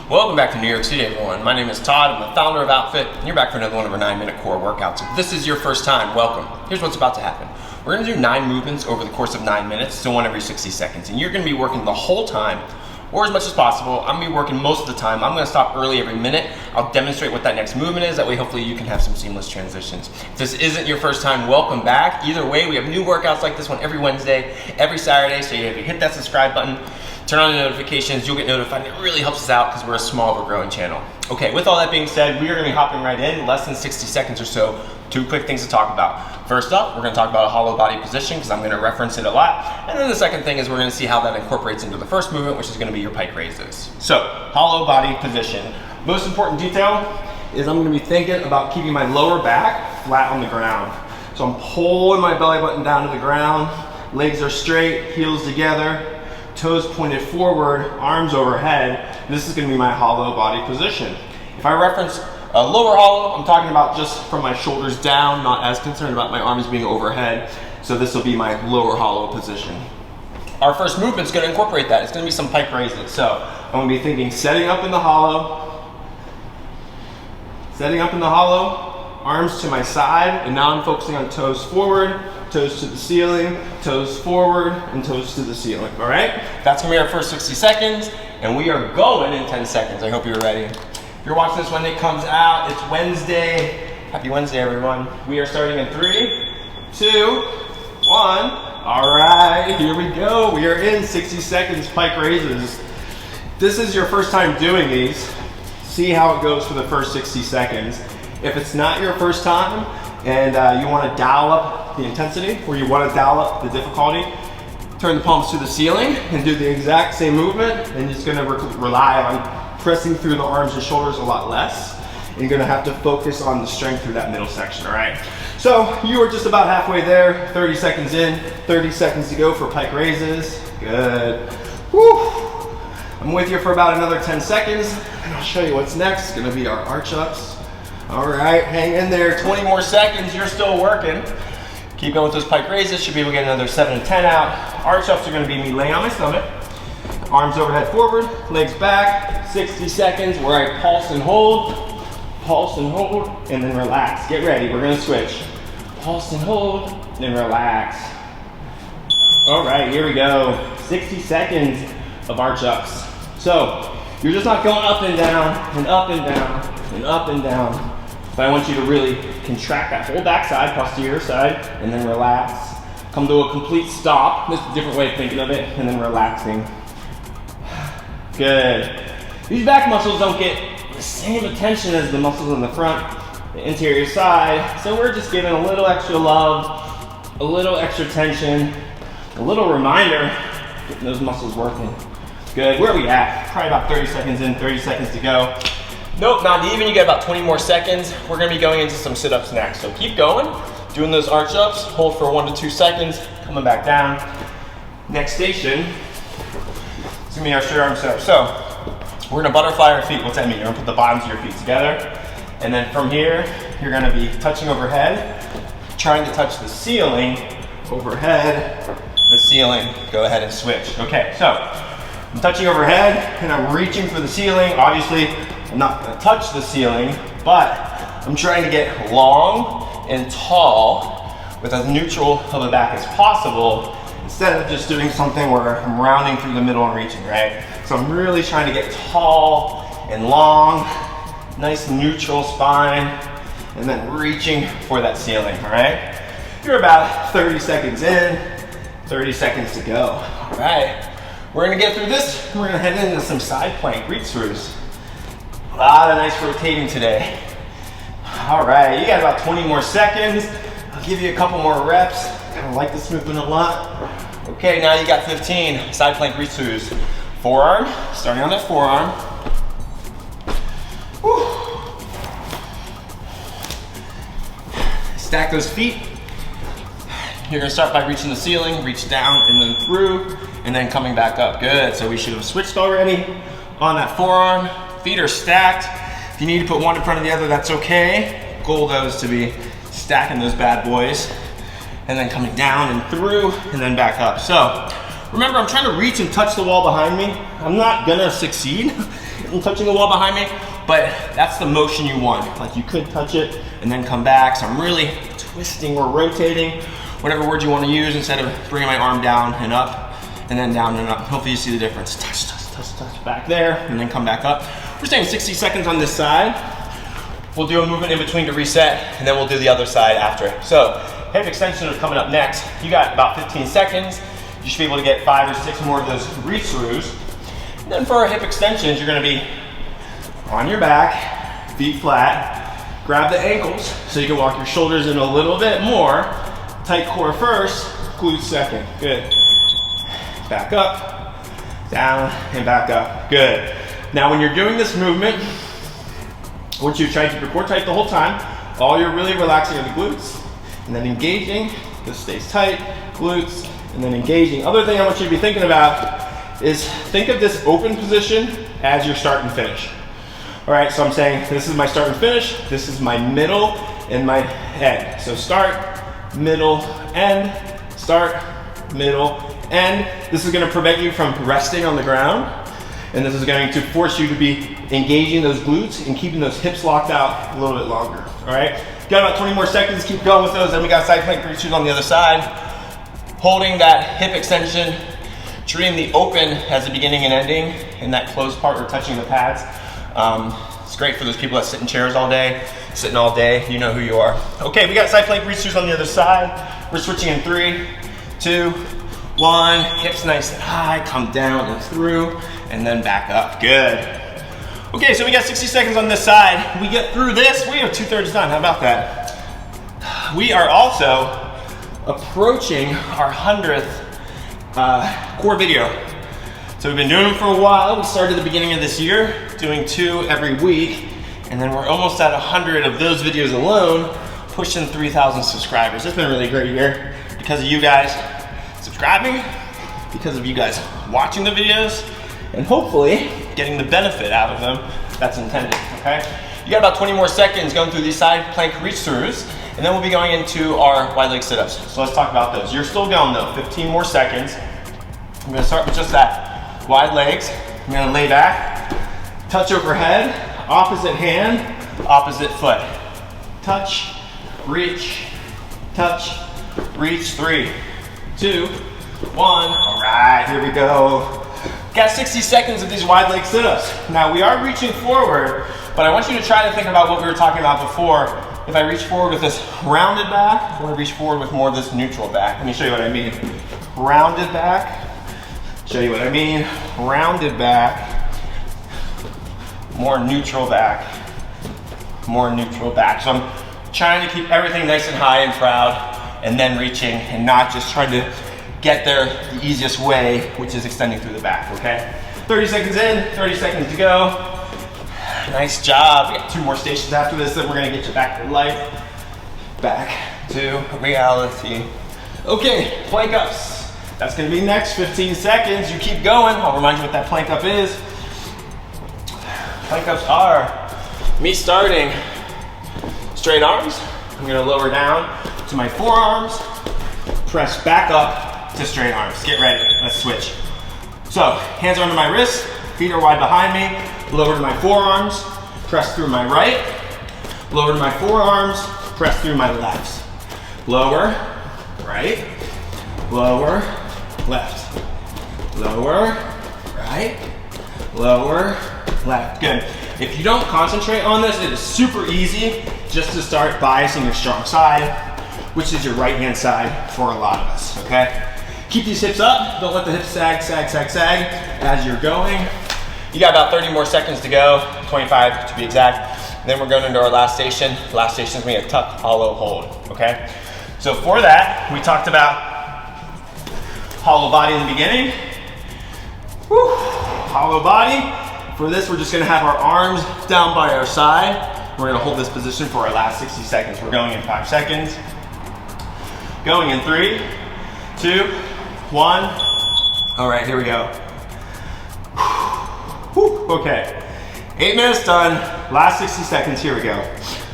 Welcome back to New York City, everyone. My name is Todd. I'm the founder of Outfit, and you're back for another one of our 9-minute core workouts. If this is your first time, welcome. Here's what's about to happen. We're gonna do 9 movements over the course of 9 minutes, so one every 60 seconds. And you're gonna be working the whole time, or as much as possible. I'm gonna be working most of the time. I'm gonna stop early every minute. I'll demonstrate what that next movement is. That way, hopefully, you can have some seamless transitions. If this isn't your first time, welcome back. Either way, we have new workouts like this one every Wednesday, every Saturday. So you have to hit that subscribe button, turn on the notifications, you'll get notified. It really helps us out because we're a small but growing channel. Okay, with all that being said, we are gonna be hopping right in, less than 60 seconds or so. 2 quick things to talk about. First up, we're gonna talk about a hollow body position because I'm gonna reference it a lot. And then the second thing is we're gonna see how that incorporates into the first movement, which is gonna be your pike raises. So, hollow body position. Most important detail is I'm gonna be thinking about keeping my lower back flat on the ground. So I'm pulling my belly button down to the ground, legs are straight, heels together, toes pointed forward, arms overhead. This is gonna be my hollow body position. If I reference a lower hollow, I'm talking about just from my shoulders down, not as concerned about my arms being overhead. So this will be my lower hollow position. Our first movement's gonna incorporate that. It's gonna be some pike raises. So I'm gonna be thinking setting up in the hollow, arms to my side, and now I'm focusing on toes forward, toes to the ceiling, toes forward, and toes to the ceiling, all right? That's gonna be our first 60 seconds, and we are going in 10 seconds. I hope you're ready. If you're watching this when it comes out, it's Wednesday. Happy Wednesday, everyone. We are starting in 3, 2, 1. All right, here we go. We are in 60 seconds pike raises. This is your first time doing these. See how it goes for the first 60 seconds. If it's not your first time and you want to dial up the intensity or you want to dial up the difficulty, turn the palms to the ceiling and do the exact same movement, and you're just going to rely on pressing through the arms and shoulders a lot less. And you're going to have to focus on the strength through that middle section, all right? So you are just about halfway there, 30 seconds in, 30 seconds to go for pike raises. Good. Whew. I'm with you for about another 10 seconds, and I'll show you what's next. It's going to be our arch ups. All right, hang in there, 20 more seconds, you're still working. Keep going with those pike raises, should be able to get another 7 to 10 out. Arch ups are gonna be me laying on my stomach, arms overhead forward, legs back, 60 seconds where I pulse and hold, and then relax. Get ready, we're gonna switch. Pulse and hold, then relax. All right, here we go. 60 seconds of arch ups. So, you're just not going up and down, and up and down, and up and down. But I want you to really contract that whole backside, posterior side, and then relax. Come to a complete stop. This is a different way of thinking of it, and then relaxing. Good. These back muscles don't get the same attention as the muscles in the front, the interior side. So we're just giving a little extra love, a little extra tension, a little reminder, getting those muscles working. Good. Where are we at? Probably about 30 seconds in, 30 seconds to go. Nope, not even. You get about 20 more seconds. We're gonna be going into some sit-ups next. So keep going, doing those arch ups, hold for 1 to 2 seconds, coming back down. Next station, it's gonna be our straight arm sit-up. So we're gonna butterfly our feet. What's that mean? You're gonna put the bottoms of your feet together. And then from here, you're gonna be touching overhead, trying to touch the ceiling, overhead, the ceiling. Go ahead and switch. Okay, so I'm touching overhead and I'm reaching for the ceiling. Obviously, I'm not gonna touch the ceiling, but I'm trying to get long and tall with as neutral of a back as possible instead of just doing something where I'm rounding through the middle and reaching, right? So I'm really trying to get tall and long, nice neutral spine, and then reaching for that ceiling, all right? You're about 30 seconds in, 30 seconds to go. All right, we're gonna get through this, and we're gonna head into some side plank reach throughs. A lot of nice rotating today. All right, you got about 20 more seconds. I'll give you a couple more reps. I like this movement a lot. Okay, now you got 15. Side plank reach throughs. Forearm, starting on that forearm. Whew. Stack those feet. You're gonna start by reaching the ceiling, reach down and then through, and then coming back up. Good, so we should have switched already on that forearm. Feet are stacked. If you need to put one in front of the other, that's okay. Goal though is to be stacking those bad boys and then coming down and through and then back up. So remember, I'm trying to reach and touch the wall behind me. I'm not gonna succeed I'm touching the wall behind me, but that's the motion you want. Like you could touch it and then come back. So I'm really twisting or rotating, whatever word you want to use, instead of bringing my arm down and up and then down and up. Hopefully you see the difference. Touch, touch, touch, touch, back there, and then come back up. We're staying 60 seconds on this side. We'll do a movement in between to reset, and then we'll do the other side after. So hip extension is coming up next. You got about 15 seconds. You should be able to get 5 or 6 more of those reach throughs. And then for our hip extensions, you're gonna be on your back, feet flat, grab the ankles so you can walk your shoulders in a little bit more. Tight core first, glutes second, good. Back up, down, and back up, good. Now when you're doing this movement, I want you to try to keep your core tight the whole time. All you're really relaxing are the glutes, and then engaging, this stays tight, glutes, and then engaging. Other thing I want you to be thinking about is think of this open position as your start and finish. All right, so I'm saying this is my start and finish, this is my middle and my end. So start, middle, end, start, middle, end. This is gonna prevent you from resting on the ground, and this is going to force you to be engaging those glutes and keeping those hips locked out a little bit longer, all right? Got about 20 more seconds, keep going with those. Then we got side plank reaches on the other side. Holding that hip extension, treating the open as the beginning and ending, and that closed part or touching the pads. It's great for those people that sit in chairs all day, sitting all day, you know who you are. Okay, we got side plank reaches on the other side. We're switching in 3, 2, 1, hips nice and high, come down and through, and then back up, good. Okay, so we got 60 seconds on this side. We get through this, we have 2/3 done, how about that? We are also approaching our 100th core video. So we've been doing them for a while. We started at the beginning of this year, doing 2 every week, and then we're almost at 100 of those videos alone, pushing 3,000 subscribers. It's been a really great year because of you guys subscribing, because of you guys watching the videos, and hopefully getting the benefit out of them that's intended, okay? You got about 20 more seconds going through these side plank reach throughs, and then we'll be going into our wide leg sit-ups. So let's talk about those. You're still going though, 15 more seconds. I'm gonna start with just that, wide legs. I'm gonna lay back, touch overhead, opposite hand, opposite foot. Touch, reach, 3, 2, 1. All right, here we go. Got 60 seconds of these wide leg sit-ups. Now we are reaching forward, but I want you to try to think about what we were talking about before. If I reach forward with this rounded back, or I reach forward with more of this neutral back. Let me show you what I mean. Rounded back, show you what I mean. Rounded back, more neutral back, more neutral back. So I'm trying to keep everything nice and high and proud, and then reaching, and not just trying to get there the easiest way, which is extending through the back, okay? 30 seconds in, 30 seconds to go. Nice job. We got 2 more stations after this, then we're gonna get you back to life, back to reality. Okay, plank ups. That's gonna be next, 15 seconds. You keep going. I'll remind you what that plank up is. Plank ups are me starting straight arms. I'm gonna lower down to my forearms, press back up to straight arms. Get ready, let's switch. So, hands are under my wrists, feet are wide behind me, lower to my forearms, press through my right, lower to my forearms, press through my lefts. Lower, right, lower, left. Lower, right, lower, left. Good. If you don't concentrate on this, it is super easy just to start biasing your strong side, which is your right hand side for a lot of us, okay? Keep these hips up, don't let the hips sag, sag, sag, sag as you're going. You got about 30 more seconds to go, 25 to be exact. And then we're going into our last station. The last station is gonna be a tuck, hollow, hold, okay? So for that, we talked about hollow body in the beginning. Whew. Hollow body. For this, we're just gonna have our arms down by our side. We're gonna hold this position for our last 60 seconds. We're going in 5 seconds. Going in 3, 2, 1. All right, here we go. Whew. Okay, 8 minutes done. Last 60 seconds, here we go.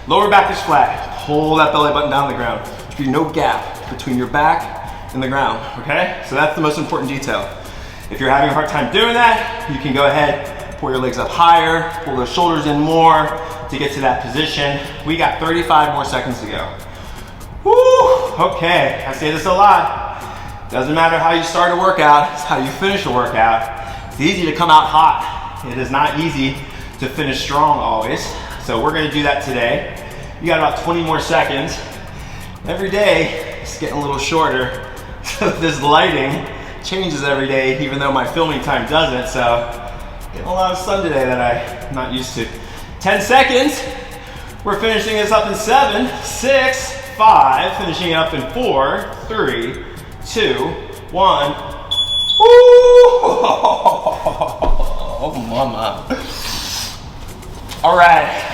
Lower back is flat. Pull that belly button down the ground. There should be no gap between your back and the ground, okay? So that's the most important detail. If you're having a hard time doing that, you can go ahead pull your legs up higher, pull those shoulders in more to get to that position. We got 35 more seconds to go. Woo, okay, I say this a lot. Doesn't matter how you start a workout, it's how you finish a workout. It's easy to come out hot. It is not easy to finish strong always. So we're gonna do that today. You got about 20 more seconds. Every day, it's getting a little shorter. So this lighting changes every day, even though my filming time doesn't. So getting a lot of sun today that I'm not used to. 10 seconds. We're finishing this up in 7, 6, 5, finishing it up in 4, 3, 2, 1. Woo! Oh, mama. All right.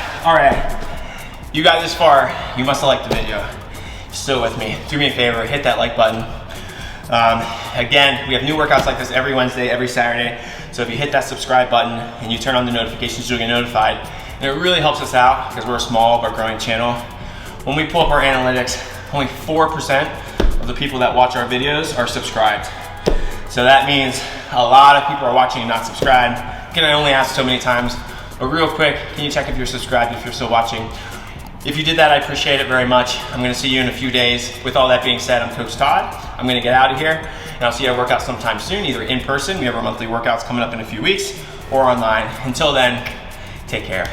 You got this far, you must have liked the video. Still with me, do me a favor, hit that like button. Again, we have new workouts like this every Wednesday, every Saturday. So if you hit that subscribe button and you turn on the notifications, you'll get notified. And it really helps us out because we're a small but growing channel. When we pull up our analytics, only 4% of the people that watch our videos are subscribed. So that means a lot of people are watching and not subscribed. Can I only ask so many times? But real quick, can you check if you're subscribed if you're still watching? If you did that, I appreciate it very much. I'm gonna see you in a few days. With all that being said, I'm Coach Todd. I'm gonna get out of here, and I'll see you at a workout sometime soon, either in person, we have our monthly workouts coming up in a few weeks, or online. Until then, take care.